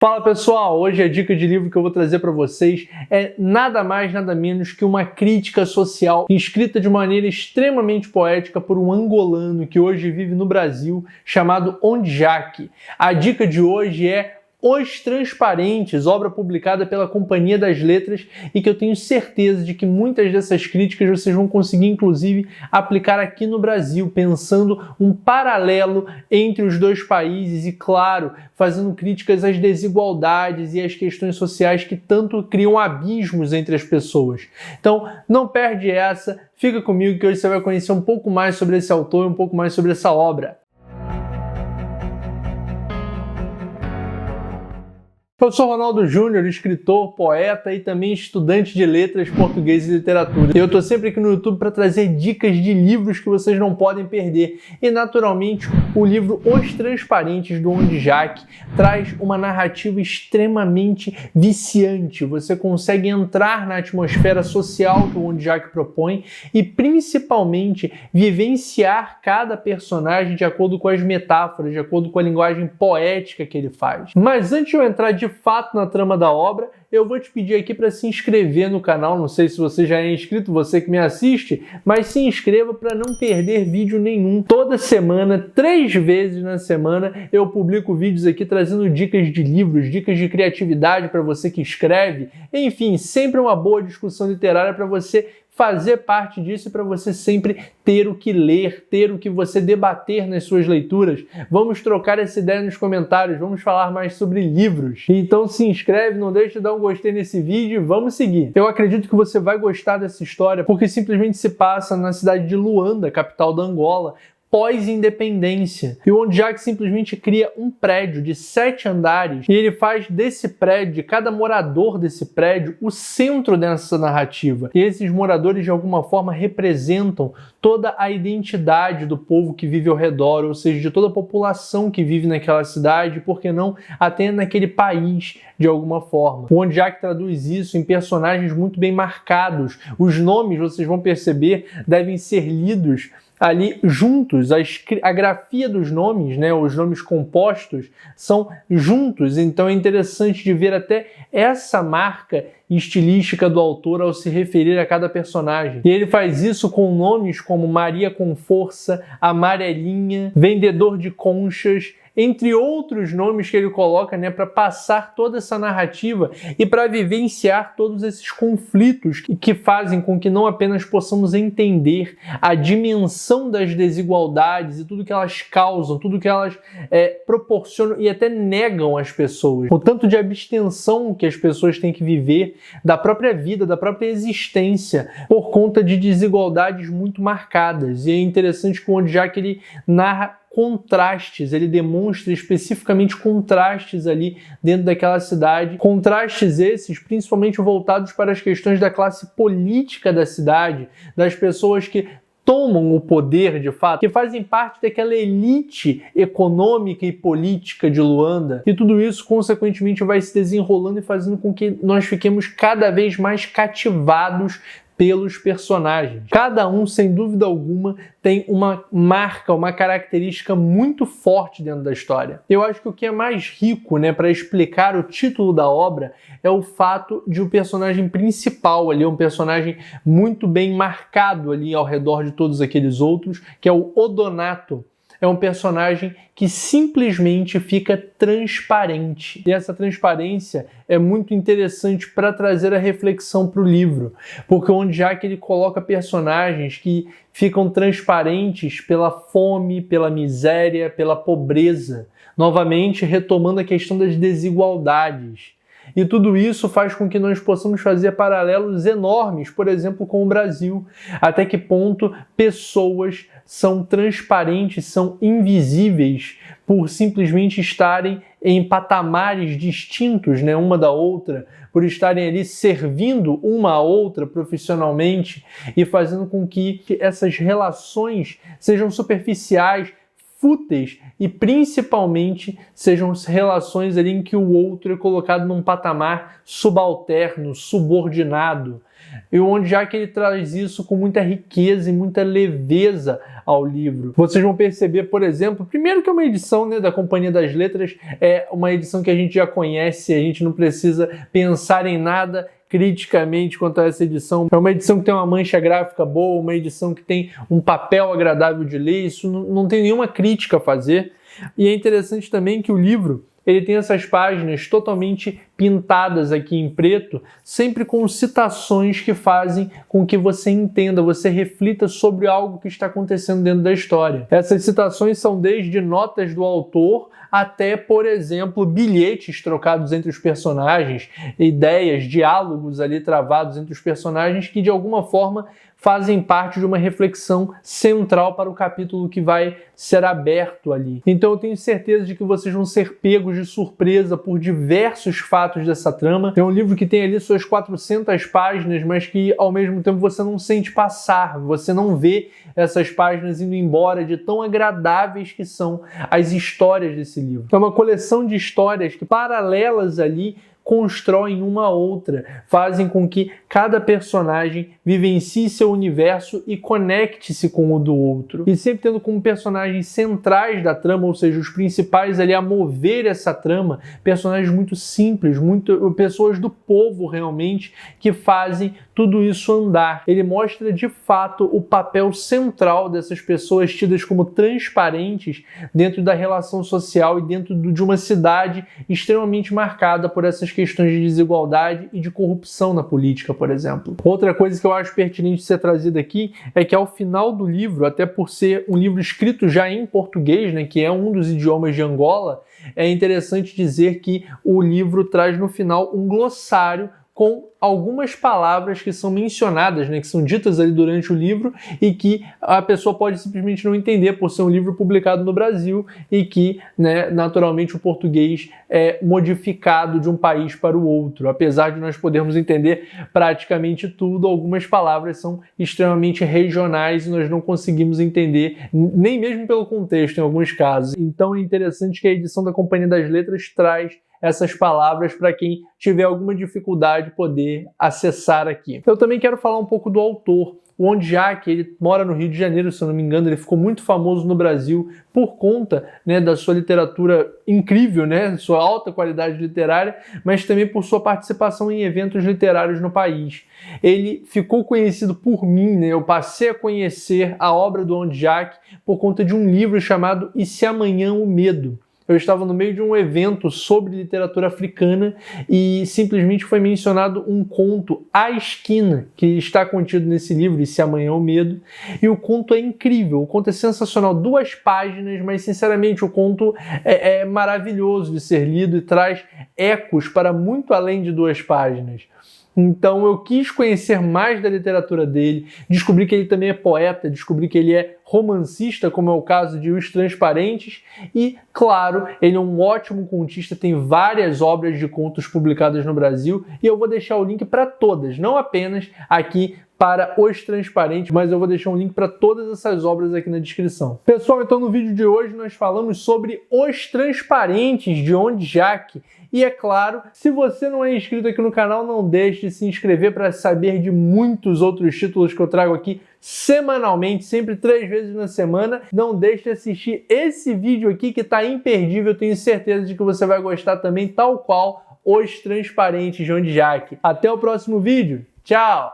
Fala pessoal, hoje a dica de livro que eu vou trazer para vocês é nada mais nada menos que uma crítica social escrita de maneira extremamente poética por um angolano que hoje vive no Brasil chamado Ondjak. A dica de hoje é Os Transparentes, obra publicada pela Companhia das Letras e que eu tenho certeza de que muitas dessas críticas vocês vão conseguir inclusive aplicar aqui no Brasil, pensando um paralelo entre os dois países e, claro, fazendo críticas às desigualdades e às questões sociais que tanto criam abismos entre as pessoas. Então, não perde essa, fica comigo que hoje você vai conhecer um pouco mais sobre esse autor e um pouco mais sobre essa obra. Eu sou Ronaldo Júnior, escritor, poeta e também estudante de letras, português e literatura. Eu estou sempre aqui no YouTube para trazer dicas de livros que vocês não podem perder. E, naturalmente, o livro Os Transparentes, do Ondjak, traz uma narrativa extremamente viciante. Você consegue entrar na atmosfera social que o Ondjak propõe e, principalmente, vivenciar cada personagem de acordo com as metáforas, de acordo com a linguagem poética que ele faz. Mas antes de eu entrar de fato na trama da obra, eu vou te pedir aqui para se inscrever no canal. Não sei se você já é inscrito, você que me assiste, mas se inscreva para não perder vídeo nenhum. Toda semana, 3 vezes na semana, eu publico vídeos aqui trazendo dicas de livros, dicas de criatividade para você que escreve. Enfim, sempre uma boa discussão literária para você fazer parte disso e para você sempre ter o que ler, ter o que você debater nas suas leituras. Vamos trocar essa ideia nos comentários, vamos falar mais sobre livros. Então se inscreve, não deixe de dar um gostei nesse vídeo e vamos seguir. Eu acredito que você vai gostar dessa história porque simplesmente se passa na cidade de Luanda, capital da Angola, pós-independência. E o Ondjak simplesmente cria um prédio de 7 andares e ele faz desse prédio, de cada morador desse prédio, o centro dessa narrativa. E esses moradores, de alguma forma, representam toda a identidade do povo que vive ao redor, ou seja, de toda a população que vive naquela cidade, por que não até naquele país, de alguma forma. O Ondjak traduz isso em personagens muito bem marcados. Os nomes, vocês vão perceber, devem ser lidos ali juntos. A grafia dos nomes, né, os nomes compostos, são juntos, então é interessante de ver até essa marca estilística do autor ao se referir a cada personagem. E ele faz isso com nomes como Maria com Força, Amarelinha, Vendedor de Conchas, entre outros nomes que ele coloca, né, para passar toda essa narrativa e para vivenciar todos esses conflitos que fazem com que não apenas possamos entender a dimensão das desigualdades e tudo que elas causam, tudo que elas proporcionam e até negam às pessoas. O tanto de abstenção que as pessoas têm que viver da própria vida, da própria existência, por conta de desigualdades muito marcadas. E é interessante que o Ondjak ele narra contrastes, ele demonstra especificamente contrastes ali dentro daquela cidade, contrastes esses principalmente voltados para as questões da classe política da cidade, das pessoas que tomam o poder de fato, que fazem parte daquela elite econômica e política de Luanda, e tudo isso consequentemente vai se desenrolando e fazendo com que nós fiquemos cada vez mais cativados pelos personagens. Cada um, sem dúvida alguma, tem uma marca, uma característica muito forte dentro da história. Eu acho que o que é mais rico, né, para explicar o título da obra é o fato de o personagem principal ali, um personagem muito bem marcado ali ao redor de todos aqueles outros, que é o Odonato. É um personagem que simplesmente fica transparente. E essa transparência é muito interessante para trazer a reflexão para o livro, porque o Ondjak ele coloca personagens que ficam transparentes pela fome, pela miséria, pela pobreza, novamente retomando a questão das desigualdades. E tudo isso faz com que nós possamos fazer paralelos enormes, por exemplo, com o Brasil. Até que ponto pessoas são transparentes, são invisíveis por simplesmente estarem em patamares distintos, né, uma da outra, por estarem ali servindo uma a outra profissionalmente e fazendo com que essas relações sejam superficiais, fúteis e principalmente sejam relações ali em que o outro é colocado num patamar subalterno, subordinado. E onde já que ele traz isso com muita riqueza e muita leveza ao livro. Vocês vão perceber, por exemplo, primeiro que é uma edição, né, da Companhia das Letras, é uma edição que a gente já conhece, a gente não precisa pensar em nada criticamente quanto a essa edição. É uma edição que tem uma mancha gráfica boa, uma edição que tem um papel agradável de ler, isso não tem nenhuma crítica a fazer. E é interessante também que o livro ele tem essas páginas totalmente pintadas aqui em preto, sempre com citações que fazem com que você entenda, você reflita sobre algo que está acontecendo dentro da história. Essas citações são desde notas do autor até, por exemplo, bilhetes trocados entre os personagens, ideias, diálogos ali travados entre os personagens que de alguma forma fazem parte de uma reflexão central para o capítulo que vai ser aberto ali. Então eu tenho certeza de que vocês vão ser pegos de surpresa por diversos fatos dessa trama. É um livro que tem ali suas 400 páginas, mas que ao mesmo tempo você não sente passar, você não vê essas páginas indo embora de tão agradáveis que são as histórias desse livro. É uma coleção de histórias que paralelas ali constroem uma outra, fazem com que cada personagem vivencie seu universo e conecte-se com o do outro. E sempre tendo como personagens centrais da trama, ou seja, os principais ali a mover essa trama, personagens muito simples, pessoas do povo realmente, que fazem tudo isso andar. Ele mostra de fato o papel central dessas pessoas tidas como transparentes dentro da relação social e dentro de uma cidade extremamente marcada por essas questões de desigualdade e de corrupção na política, por exemplo. Outra coisa que eu acho pertinente ser trazida aqui é que ao final do livro, até por ser um livro escrito já em português, né, que é um dos idiomas de Angola, é interessante dizer que o livro traz no final um glossário com algumas palavras que são mencionadas, né, que são ditas ali durante o livro e que a pessoa pode simplesmente não entender por ser um livro publicado no Brasil e que, né, naturalmente o português é modificado de um país para o outro. Apesar de nós podermos entender praticamente tudo, algumas palavras são extremamente regionais e nós não conseguimos entender, nem mesmo pelo contexto em alguns casos. Então é interessante que a edição da Companhia das Letras traz essas palavras para quem tiver alguma dificuldade poder acessar aqui. Eu também quero falar um pouco do autor. O Ondjak, ele mora no Rio de Janeiro, se eu não me engano, ele ficou muito famoso no Brasil por conta, né, da sua literatura incrível, né, sua alta qualidade literária, mas também por sua participação em eventos literários no país. Ele ficou conhecido por mim, né, eu passei a conhecer a obra do Ondjak por conta de um livro chamado E Se Amanhã o Medo. Eu estava no meio de um evento sobre literatura africana e simplesmente foi mencionado um conto, A Esquina, que está contido nesse livro, E Se Amanhã o Medo. E o conto é incrível, o conto é sensacional, 2 páginas, mas sinceramente o conto é maravilhoso de ser lido e traz ecos para muito além de 2 páginas. Então eu quis conhecer mais da literatura dele, descobri que ele também é poeta, descobri que ele é romancista, como é o caso de Os Transparentes, e, claro, ele é um ótimo contista, tem várias obras de contos publicadas no Brasil, e eu vou deixar o link para todas, não apenas aqui para Os Transparentes, mas eu vou deixar um link para todas essas obras aqui na descrição. Pessoal, então no vídeo de hoje nós falamos sobre Os Transparentes, de Ondjak. E é claro, se você não é inscrito aqui no canal, não deixe de se inscrever para saber de muitos outros títulos que eu trago aqui semanalmente, sempre 3 vezes na semana. Não deixe de assistir esse vídeo aqui que está imperdível, eu tenho certeza de que você vai gostar também, tal qual Os Transparentes, de Ondjak. Até o próximo vídeo, tchau!